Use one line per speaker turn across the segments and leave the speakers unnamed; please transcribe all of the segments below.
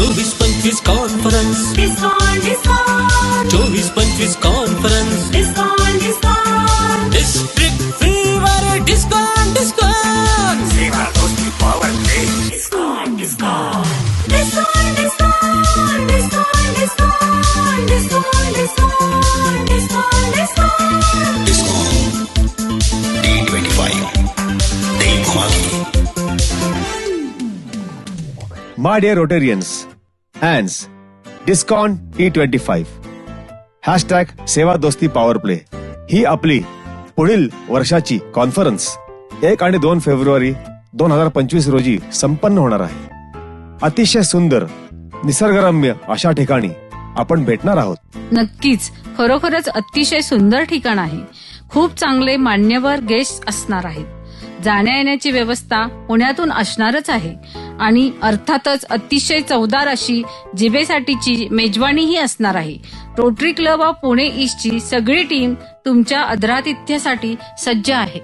24-25 conference, 24-25 conference, district fever discount,
सेवा दोस्ती power play discount D25
My dear Rotarians, hands, discount T25, hashtag सेवा दोस्ती power play ही आपली पुढील वर्षाची कॉन्फरन्स 1 आणि 2 फेब्रुवारी 2025 रोजी संपन्न होणार आहे. अतिशय सुंदर निसर्गरम्य अशा ठिकाणी आपण भेटणार आहोत.
नक्कीच, खरोखरच अतिशय सुंदर ठिकाण आहे. खूप चांगले मान्यवर गेस्ट असणार आहेत. जाण्या येण्याची व्यवस्था पुण्यातून असणारच आहे आणि अर्थातच अतिशय चवदार अशी जिभेसाठीची मेजवानीही असणार आहे. रोटरी क्लब ऑफ पुणे ईस्टची सगळी टीम तुमच्या आदरातिथ्यासाठी सज्ज आहे.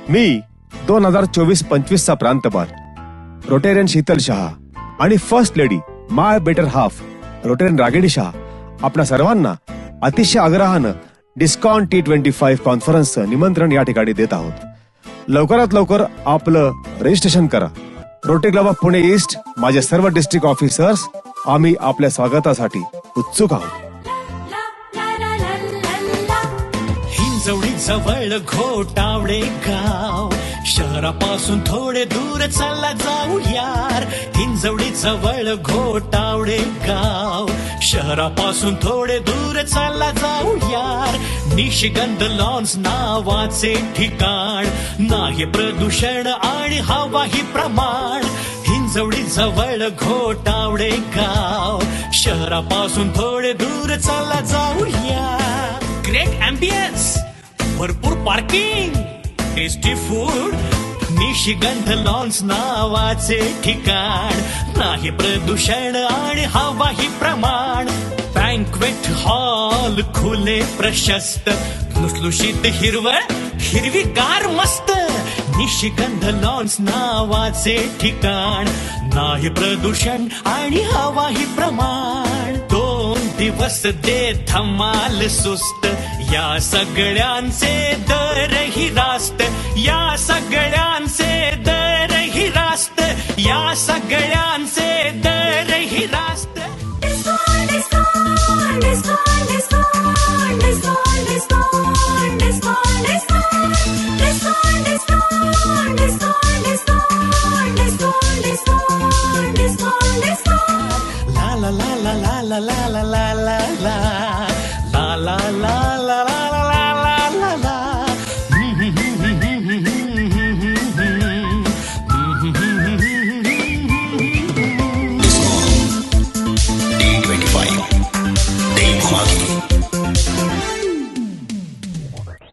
मी 2024-25 चा प्रांतपाल रोटेरियन शीतल शहा आणि फर्स्ट लेडी माय बेटर हाफ रोटेरियन रागिणी शहा आपल्या सर्वांना अतिशय आग्रहानं डिस्काउंट T25 कॉन्फरन्सचं निमंत्रण या ठिकाणी देत आहोत. लवकरात लवकर आपलं रजिस्ट्रेशन करा. Rotary club of Pune east माझे सर्व डिस्ट्रिक्ट ऑफिसर्स आम्ही आपल्या स्वागतासाठी उत्सुक आहोत.
हिंजवडी जवळ घोटावडे गाव, शहरापासून थोडे दूर चला जाऊ यार. हिंजवडी जवळ घोटावडे गाव, शहरापासून थोडे दूर चला जाऊ यार. निशिगंध लॉन्स नावाचे ठिकाण, नाही प्रदूषण आणि हवाही प्रमाण. हिंजवडी जवळ घोटावडे गाव, शहरापासून थोडे दूर चला जाऊ यार. ग्रेट अँबियन्स, भरपूर पार्किंग, टेस्टी फूड, निशिगंध लॉन्स नावाचे ठिकाण, नाही प्रदूषण आणि हवाही प्रमाण. बँक्वेट हॉल खुले प्रशस्त, लुसलुशीत हिरवळ, हिरवीगार मस्त. निशिगंध लॉन्स नावाचे ठिकाण, नाही प्रदूषण आणि हवाही प्रमाण. 2 दिवस दे धमाल सुस्त, या सगळ्यांचे दरही रास्त, या सगळ्यांचे दरही रास्त, या सगळ्यांचे दरही रास्त. La la la la la la la la la la la.